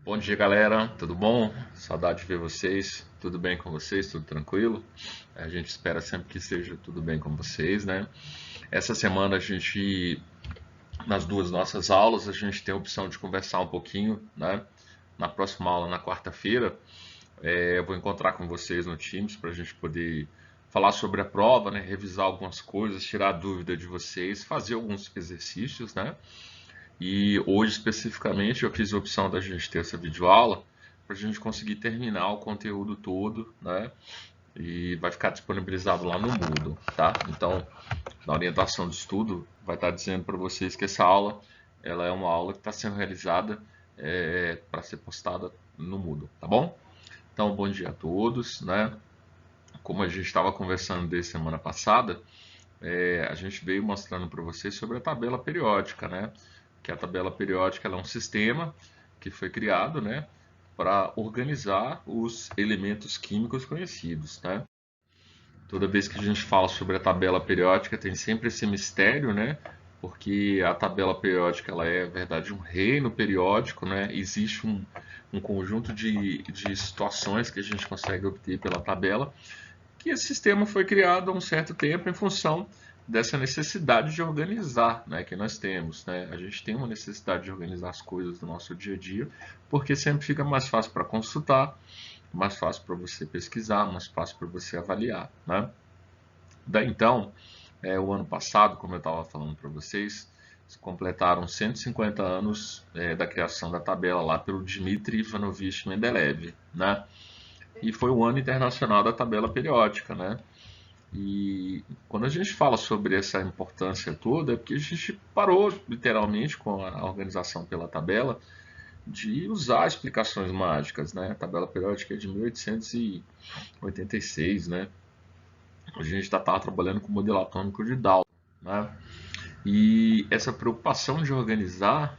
Bom dia, galera. Tudo bom? Saudade de ver vocês. Tudo bem com vocês? Tudo tranquilo? A gente espera sempre que esteja tudo bem com vocês, né? Essa semana nas duas nossas aulas, a gente tem a opção de conversar um pouquinho, né? Na próxima aula, na quarta-feira, eu vou encontrar com vocês no Teams para a gente poder falar sobre a prova, né? Revisar algumas coisas, tirar a dúvida de vocês, fazer alguns exercícios, né? E hoje, especificamente, eu fiz a opção da gente ter essa videoaula para a gente conseguir terminar o conteúdo todo, né? E vai ficar disponibilizado lá no Moodle, tá? Então, na orientação de estudo, vai estar dizendo para vocês que essa aula, ela é uma aula que está sendo realizada para ser postada no Moodle, tá bom? Então, bom dia a todos, né? Como a gente estava conversando desde semana passada, a gente veio mostrando para vocês sobre a tabela periódica, né? Que a tabela periódica ela é um sistema que foi criado, né, para organizar os elementos químicos conhecidos, né? Toda vez que a gente fala sobre a tabela periódica tem sempre esse mistério, né? Porque a tabela periódica ela é, na verdade, um reino periódico, né? Existe um conjunto de situações que a gente consegue obter pela tabela, que esse sistema foi criado há um certo tempo em função dessa necessidade de organizar, né, que nós temos, né? A gente tem uma necessidade de organizar as coisas do nosso dia a dia, porque sempre fica mais fácil para consultar, mais fácil para você pesquisar, mais fácil para você avaliar, né? Daí então, o ano passado, como eu estava falando para vocês, completaram 150 anos da criação da tabela lá pelo Dmitry Ivanovich Mendeleev, né? E foi o ano internacional da tabela periódica, né? E quando a gente fala sobre essa importância toda, é porque a gente parou literalmente com a organização pela tabela de usar explicações mágicas, né? A tabela periódica é de 1886, né? A gente já estava trabalhando com o modelo atômico de Dalton, né? E essa preocupação de organizar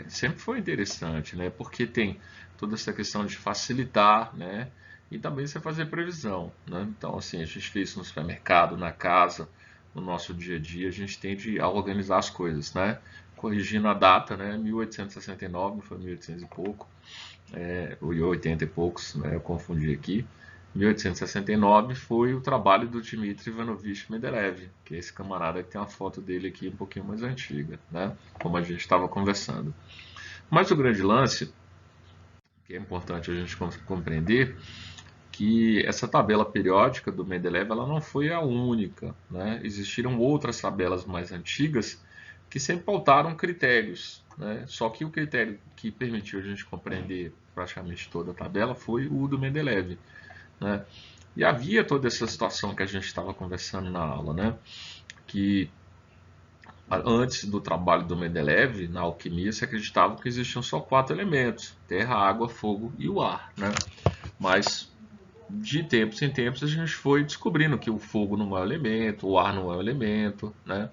sempre foi interessante, né? Porque tem toda essa questão de facilitar, né? E também você fazer previsão, né? Então, assim, a gente vê isso no supermercado, na casa, no nosso dia a dia, a gente tende a organizar as coisas, né? Corrigindo a data, né? 1869, não foi 1800 e pouco, ou 80 e poucos, né? Eu confundi aqui. 1869 foi o trabalho do Dmitry Ivanovich Mendeleev, que é esse camarada que tem uma foto dele aqui um pouquinho mais antiga, né? Como a gente estava conversando. Mas o grande lance, que é importante a gente compreender, que essa tabela periódica do Mendeleev ela não foi a única, né? Existiram outras tabelas mais antigas que sempre pautaram critérios, né? Só que o critério que permitiu a gente compreender praticamente toda a tabela foi o do Mendeleev, né? E havia toda essa situação que a gente estava conversando na aula, né? Que antes do trabalho do Mendeleev, na alquimia, se acreditava que existiam só 4 elementos: terra, água, fogo e o ar, né? Mas de tempos em tempos a gente foi descobrindo que o fogo não é um elemento, o ar não é um elemento, né?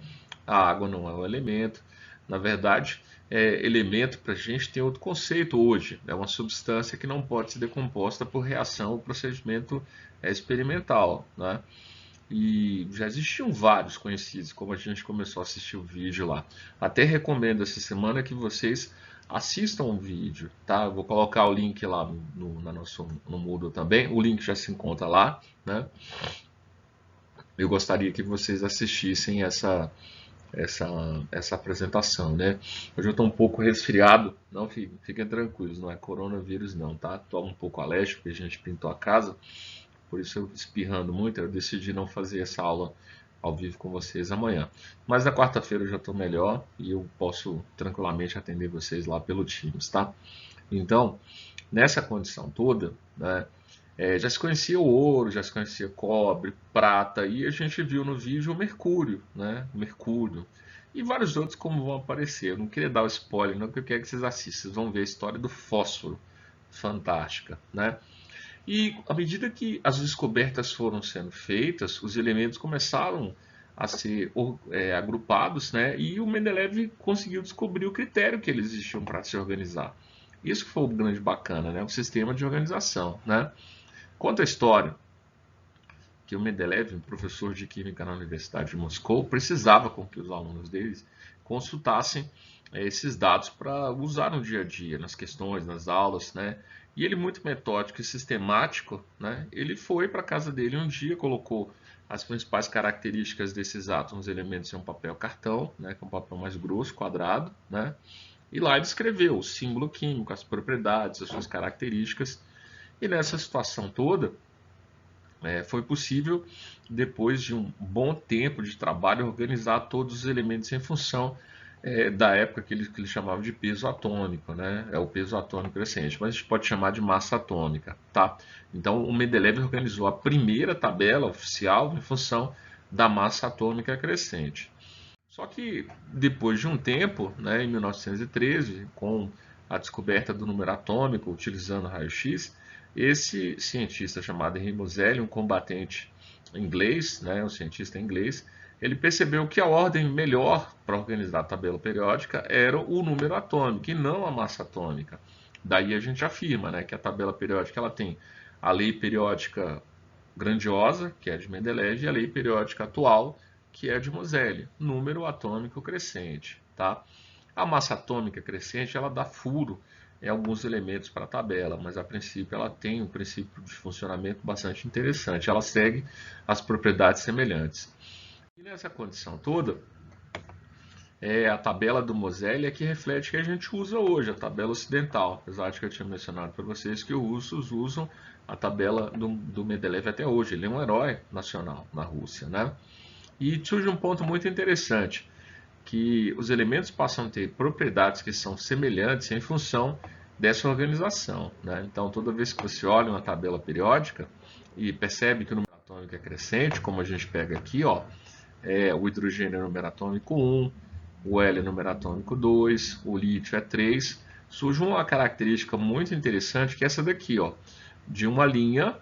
A água não é um elemento. Na verdade, elemento para a gente tem outro conceito hoje. É uma substância que não pode ser decomposta por reação ou procedimento experimental, né? E já existiam vários conhecidos, como a gente começou a assistir o vídeo lá. Até recomendo essa semana que vocês assistam o vídeo, tá? Eu vou colocar o link lá no Moodle também. O link já se encontra lá, né? Eu gostaria que vocês assistissem essa, essa apresentação, né? Hoje eu estou um pouco resfriado, não fiquem tranquilos, não é coronavírus não, tá? Estou um pouco alérgico, porque a gente pintou a casa, por isso eu espirrando muito, eu decidi não fazer essa aula ao vivo com vocês amanhã. Mas na quarta-feira eu já estou melhor e eu posso tranquilamente atender vocês lá pelo Teams, tá? Então, nessa condição toda, né, já se conhecia o ouro, já se conhecia cobre, prata, e a gente viu no vídeo o mercúrio, né? Mercúrio. E vários outros como vão aparecer. Eu não queria dar o spoiler, não, porque eu quero que vocês assistam. Vocês vão ver a história do fósforo. Fantástica, né? E à medida que as descobertas foram sendo feitas, os elementos começaram a ser agrupados, né? E o Mendeleev conseguiu descobrir o critério que eles existiam para se organizar. Isso foi o grande bacana, né? O sistema de organização, né? Conta a história que o Mendeleev, um professor de química na Universidade de Moscou, precisava com que os alunos deles consultassem esses dados para usar no dia a dia, nas questões, nas aulas, né? E ele, muito metódico e sistemático, né? Ele foi para a casa dele um dia, colocou as principais características desses átomos, elementos em um papel cartão, né? Que é um papel mais grosso, quadrado, né? E lá ele escreveu o símbolo químico, as propriedades, as suas características. E nessa situação toda, foi possível, depois de um bom tempo de trabalho, organizar todos os elementos em função da época que ele chamava de peso atômico, né? É o peso atômico crescente, mas a gente pode chamar de massa atômica, tá? Então o Mendeleev organizou a primeira tabela oficial em função da massa atômica crescente. Só que depois de um tempo, né, em 1913, com a descoberta do número atômico utilizando raio-x, esse cientista chamado Henry Moseley, um combatente inglês, né, um cientista inglês, ele percebeu que a ordem melhor para organizar a tabela periódica era o número atômico e não a massa atômica. Daí a gente afirma, né, que a tabela periódica ela tem a lei periódica grandiosa, que é de Mendeleev, e a lei periódica atual, que é de Moseley, número atômico crescente, tá? A massa atômica crescente, ela dá furo em alguns elementos para a tabela, mas a princípio ela tem um princípio de funcionamento bastante interessante. Ela segue as propriedades semelhantes. E nessa condição toda, a tabela do Moseley é que reflete o que a gente usa hoje, a tabela ocidental. Apesar de que eu tinha mencionado para vocês que os russos usam a tabela do Mendeleev até hoje. Ele é um herói nacional na Rússia, né? E surge um ponto muito interessante, que os elementos passam a ter propriedades que são semelhantes em função dessa organização, né? Então, toda vez que você olha uma tabela periódica e percebe que o número atômico é crescente, como a gente pega aqui, ó, o hidrogênio é número atômico 1, o hélio é número atômico 2, o lítio é 3, surge uma característica muito interessante que é essa daqui, ó, de uma linha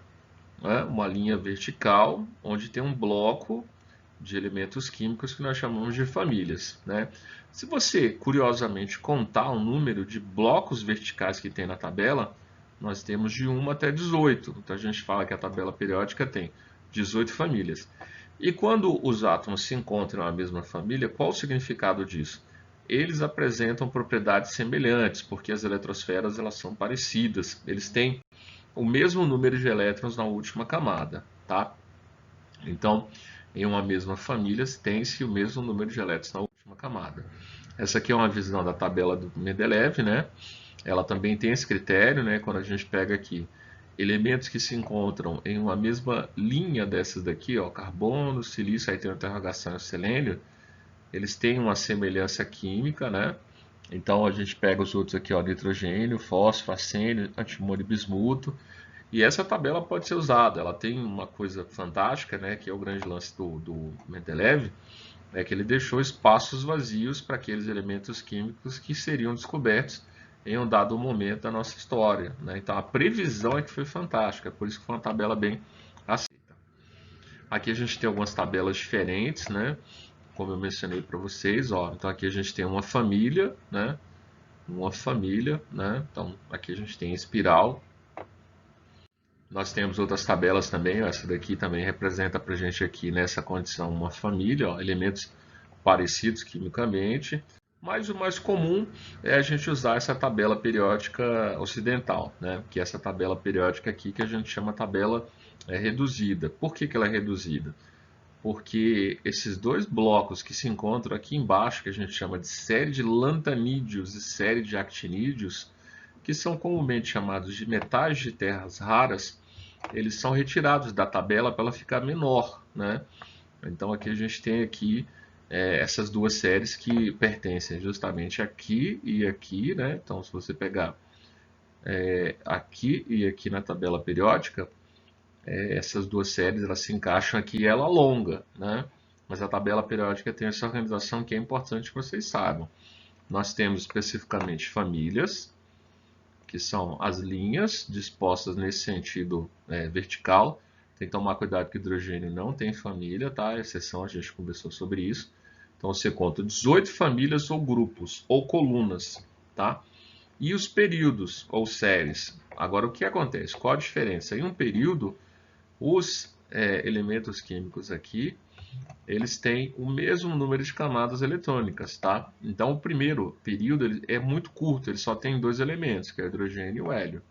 vertical, onde tem um bloco de elementos químicos que nós chamamos de famílias, né? Se você, curiosamente, contar o número de blocos verticais que tem na tabela, nós temos de 1 até 18. Então a gente fala que a tabela periódica tem 18 famílias. E quando os átomos se encontram na mesma família, qual o significado disso? Eles apresentam propriedades semelhantes, porque as eletrosferas elas são parecidas. Eles têm o mesmo número de elétrons na última camada, tá? Então, em uma mesma família, tem-se o mesmo número de elétrons na última camada. Essa aqui é uma visão da tabela do Mendeleev, né? Ela também tem esse critério, né? Quando a gente pega aqui elementos que se encontram em uma mesma linha dessas daqui, ó, carbono, silício, aí tem uma interrogação, selênio, eles têm uma semelhança química, né? Então a gente pega os outros aqui, ó, nitrogênio, fósforo, arsênio, antimônio e bismuto. E essa tabela pode ser usada. Ela tem uma coisa fantástica, né, que é o grande lance do Mendeleev, é que ele deixou espaços vazios para aqueles elementos químicos que seriam descobertos em um dado momento da nossa história, né? Então a previsão é que foi fantástica, por isso que foi uma tabela bem aceita. Aqui a gente tem algumas tabelas diferentes, né? Como eu mencionei para vocês, ó. Então aqui a gente tem uma família, né? Uma família, né? Então aqui a gente tem espiral. Nós temos outras tabelas também, ó, essa daqui também representa para a gente aqui nessa condição uma família, ó, elementos parecidos quimicamente, mas o mais comum é a gente usar essa tabela periódica ocidental, né? Que é essa tabela periódica aqui que a gente chama tabela reduzida. Por que ela é reduzida? Porque esses dois blocos que se encontram aqui embaixo, que a gente chama de série de lantanídeos e série de actinídeos, que são comumente chamados de metais de terras raras, eles são retirados da tabela para ela ficar menor, né? Então aqui a gente tem aqui essas duas séries que pertencem justamente aqui e aqui, né? Então se você pegar aqui e aqui na tabela periódica, essas duas séries elas se encaixam aqui e ela longa, né? Mas a tabela periódica tem essa organização que é importante que vocês saibam. Nós temos especificamente famílias, que são as linhas dispostas nesse sentido vertical. Tem que tomar cuidado que o hidrogênio não tem família, tá? Exceção, a gente conversou sobre isso. Então você conta 18 famílias ou grupos, ou colunas, tá? E os períodos, ou séries. Agora, o que acontece? Qual a diferença? Em um período, os elementos químicos aqui, eles têm o mesmo número de camadas eletrônicas, tá? Então o primeiro período é muito curto, ele só tem dois elementos, que é o hidrogênio e o hélio.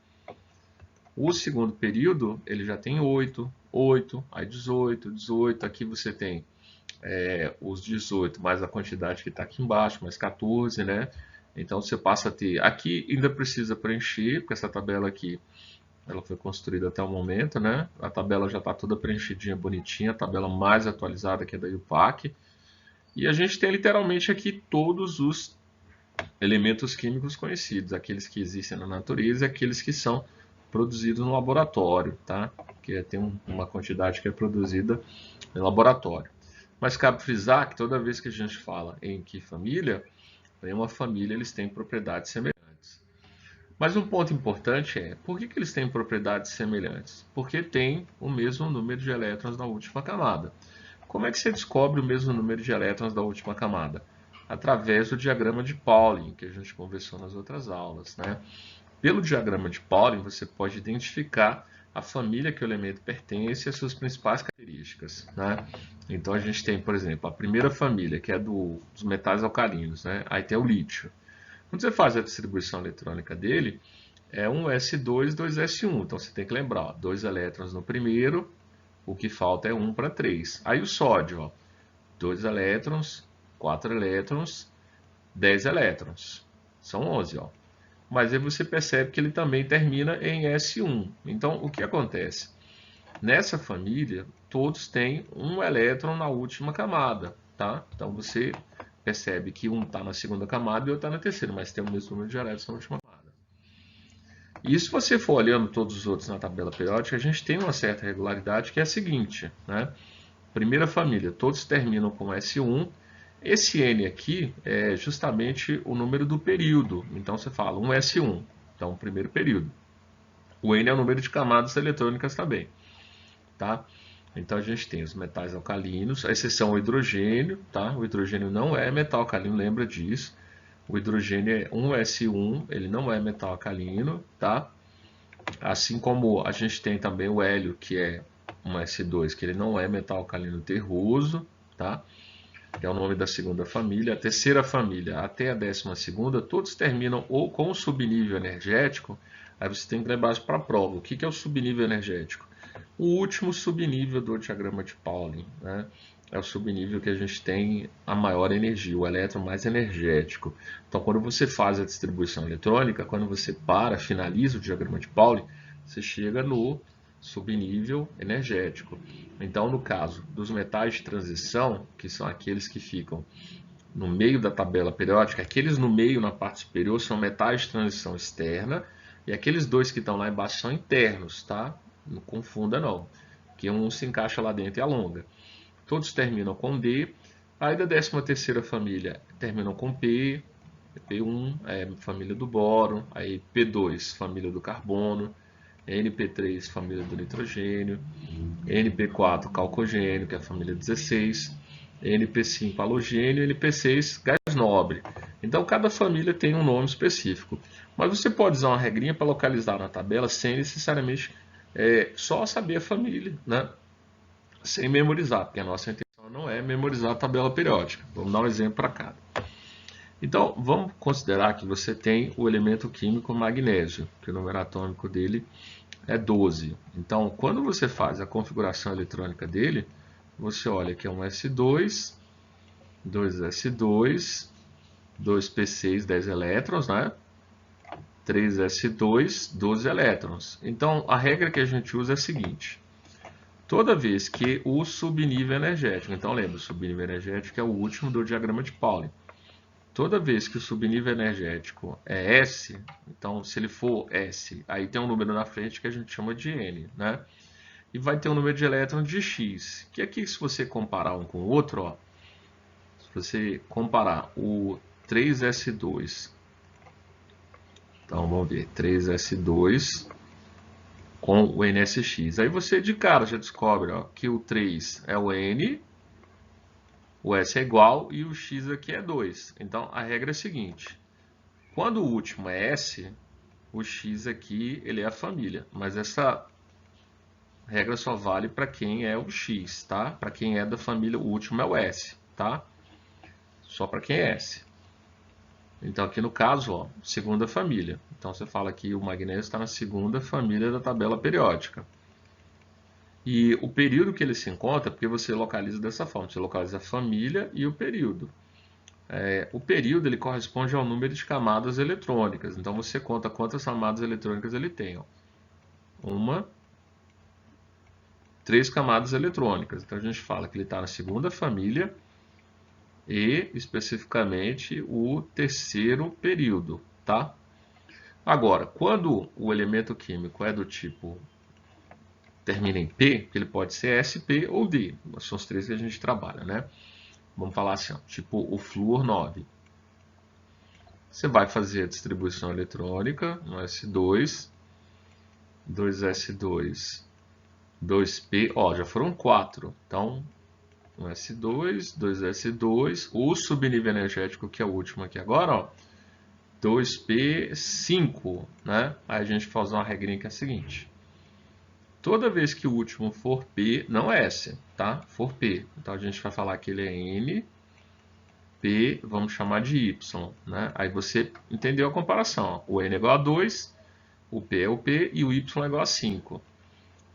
O segundo período, ele já tem 8, 8, aí 18, 18, aqui você tem os 18 mais a quantidade que está aqui embaixo, mais 14, né? Então você passa a ter, aqui ainda precisa preencher, porque essa tabela aqui, ela foi construída até o momento, né? A tabela já está toda preenchidinha, bonitinha, a tabela mais atualizada que é da IUPAC. E a gente tem literalmente aqui todos os elementos químicos conhecidos, aqueles que existem na natureza e aqueles que são produzidos no laboratório, tá? Que tem uma quantidade que é produzida em laboratório. Mas cabe frisar que toda vez que a gente fala em que família, em uma família eles têm propriedades semelhantes. Mas um ponto importante é, por que eles têm propriedades semelhantes? Porque tem o mesmo número de elétrons na última camada. Como é que você descobre o mesmo número de elétrons da última camada? Através do diagrama de Pauling, que a gente conversou nas outras aulas, né? Pelo diagrama de Pauling, você pode identificar a família que o elemento pertence e as suas principais características, né? Então a gente tem, por exemplo, a primeira família, que é dos metais alcalinos, né? Aí tem o lítio. Quando você faz a distribuição eletrônica dele, é um S2, 2S1. Então você tem que lembrar, ó, 2 elétrons no primeiro, o que falta é 1 para 3. Aí o sódio, ó, 2 elétrons, 4 elétrons, 10 elétrons. São 11, ó. Mas aí você percebe que ele também termina em S1. Então, o que acontece? Nessa família, todos têm um elétron na última camada, tá? Então, você percebe que um está na segunda camada e outro está na terceira, mas tem o mesmo número de elétrons na última camada. E se você for olhando todos os outros na tabela periódica, a gente tem uma certa regularidade que é a seguinte, né? Primeira família, todos terminam com S1. Esse N aqui é justamente o número do período. Então você fala um S1, então primeiro período. O N é o número de camadas eletrônicas também, tá? Então a gente tem os metais alcalinos, a exceção ao hidrogênio, tá? O hidrogênio não é metal alcalino, lembra disso. O hidrogênio é 1S1, ele não é metal alcalino, tá? Assim como a gente tem também o hélio, que é um S2, que ele não é metal alcalino terroso, tá? Que é o nome da segunda família. A terceira família até a 12ª, todos terminam ou com o subnível energético. Aí você tem que levar isso para a prova. O que é o subnível energético? O último subnível do diagrama de Pauling, né? É o subnível que a gente tem a maior energia, o elétron mais energético. Então, quando você faz a distribuição eletrônica, quando você finaliza o diagrama de Pauling, você chega no subnível energético. Então, no caso dos metais de transição, que são aqueles que ficam no meio da tabela periódica, aqueles no meio, na parte superior, são metais de transição externa, e aqueles dois que estão lá embaixo são internos, tá? Não confunda não, que um se encaixa lá dentro e alonga. Todos terminam com D, aí da 13ª família terminam com P, P1 é família do boro, aí P2 família do carbono, NP3 família do nitrogênio, NP4 calcogênio, que é a família 16, NP5 halogênio e NP6 gás nobre. Então cada família tem um nome específico. Mas você pode usar uma regrinha para localizar na tabela sem necessariamente só saber a família, né? Sem memorizar, porque a nossa intenção não é memorizar a tabela periódica. Vamos dar um exemplo para cada. Então, vamos considerar que você tem o elemento químico magnésio, que o número atômico dele é 12. Então, quando você faz a configuração eletrônica dele, você olha que é um S2, 2S2, 2P6, 10 elétrons, né? 3S2, 12 elétrons. Então, a regra que a gente usa é a seguinte. Toda vez que o subnível energético, então lembra, o subnível energético é o último do diagrama de Pauling. Toda vez que o subnível energético é S, então se ele for S, aí tem um número na frente que a gente chama de N, né? E vai ter um número de elétrons de X, que aqui se você comparar um com o outro, ó, se você comparar o 3S2, então vamos ver, 3S2 com o NSX, aí você de cara já descobre ó, que o 3 é o N, o S é igual e o X aqui é 2. Então a regra é a seguinte, quando o último é S, o X aqui ele é a família, mas essa A regra só vale para quem é o X, tá? Para quem é da família, o último é o S, tá? Só para quem é S. Então aqui no caso, ó, segunda família. Então você fala que o magnésio está na segunda família da tabela periódica. E o período que ele se encontra, porque você localiza dessa forma, você localiza a família e o período. O período ele corresponde ao número de camadas eletrônicas. Então você conta quantas camadas eletrônicas ele tem. Ó. Três camadas eletrônicas. Então a gente fala que ele está na segunda família e especificamente o terceiro período, tá? Agora, quando o elemento químico é do tipo termina em P, ele pode ser SP ou D. São os três que a gente trabalha, né? Vamos falar assim, ó, tipo o flúor 9. Você vai fazer a distribuição eletrônica no S2, 2S2, 2P, ó, já foram 4. Então, um S2, 2S2, o subnível energético, que é o último aqui agora, ó, 2P5, né? Aí a gente faz uma regrinha que é a seguinte. Toda vez que o último for P, não é S, tá? For P. Então a gente vai falar que ele é N, P, vamos chamar de Y, né? Aí você entendeu a comparação. Ó. O N é igual a 2, o P é o P e o Y é igual a 5.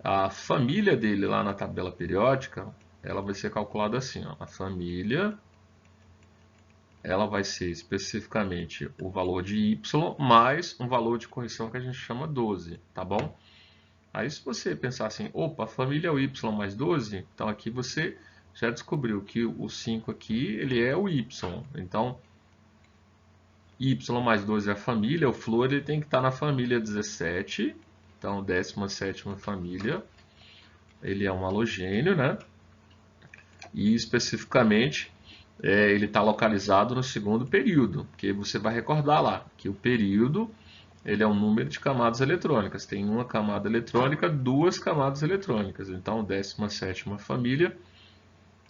A família dele lá na tabela periódica, ela vai ser calculada assim. Ó. A família, ela vai ser especificamente o valor de Y mais um valor de correção que a gente chama 12, tá bom? Aí se você pensar assim, opa, a família é o Y mais 12, então aqui você já descobriu que o 5 aqui, ele é o Y. Então, Y mais 12 é a família, o flúor ele tem que estar na família 17, então 17ª família, ele é um halogênio, né? E especificamente ele está localizado no segundo período, que você vai recordar lá, que o período ele é um número de camadas eletrônicas, tem uma camada eletrônica, duas camadas eletrônicas, então 17ª família,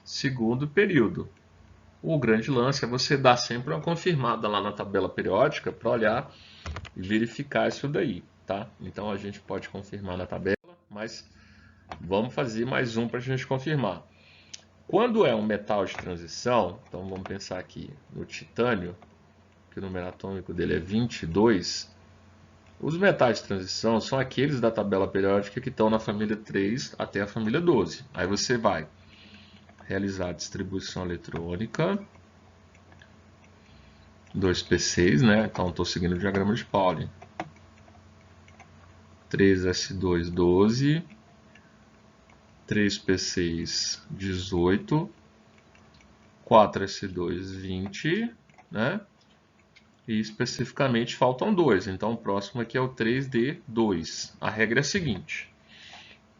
segundo período. O grande lance é você dar sempre uma confirmada lá na tabela periódica para olhar e verificar isso daí, tá? Então a gente pode confirmar na tabela, mas vamos fazer mais um para a gente confirmar. Quando é um metal de transição, então vamos pensar aqui no titânio, que o número atômico dele é 22, os metais de transição são aqueles da tabela periódica que estão na família 3 até a família 12. Aí você vai realizar a distribuição eletrônica, 2P6, né? Então estou seguindo o diagrama de Pauling. 3S2, 12, 3P6, 18, 4S2, 20, né? E especificamente faltam 2, então o próximo aqui é o 3D2. A regra é a seguinte,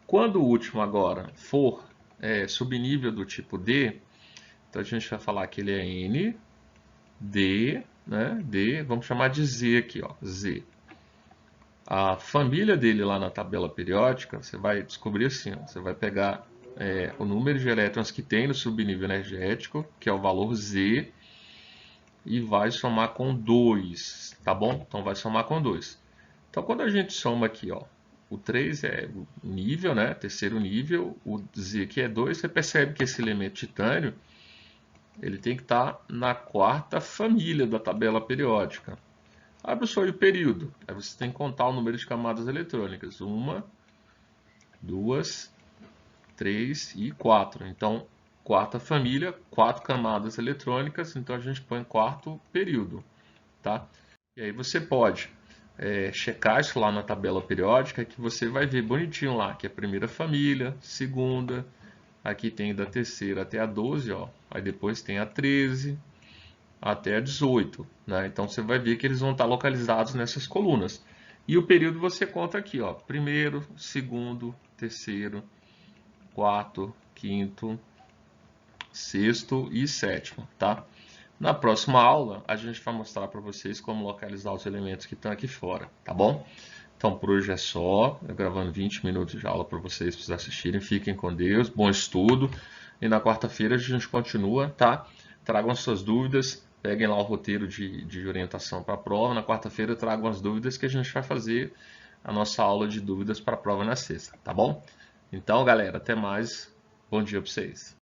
quando o último agora for subnível do tipo D, então a gente vai falar que ele é N, D, né? D, vamos chamar de Z aqui, ó, Z. A família dele lá na tabela periódica, você vai descobrir assim, ó, você vai pegar o número de elétrons que tem no subnível energético, que é o valor Z, e vai somar com 2, tá bom? Então vai somar com 2. Então quando a gente soma aqui, ó, o 3 é o nível, né? Terceiro nível, o Z aqui é 2, você percebe que esse elemento titânio, ele tem que estar na quarta família da tabela periódica. Aí, professor, e o período? Aí você tem que contar o número de camadas eletrônicas. 1, 2, 3 e 4. Então, quarta família, 4 camadas eletrônicas, então a gente põe quarto período, tá? E aí você pode checar isso lá na tabela periódica, que você vai ver bonitinho lá, que é a primeira família, segunda, aqui tem da terceira até a 12, ó, aí depois tem a 13 até a 18, né? Então você vai ver que eles vão estar localizados nessas colunas. E o período você conta aqui, ó, primeiro, segundo, terceiro, quarto, quinto, sexto e sétimo, tá? Na próxima aula, a gente vai mostrar para vocês como localizar os elementos que estão aqui fora, tá bom? Então, por hoje é só. Eu gravando 20 minutos de aula para vocês assistirem. Fiquem com Deus, bom estudo. E na quarta-feira a gente continua, tá? Tragam as suas dúvidas, peguem lá o roteiro de orientação para a prova. Na quarta-feira tragam as dúvidas que a gente vai fazer a nossa aula de dúvidas para a prova na sexta, tá bom? Então, galera, até mais. Bom dia para vocês.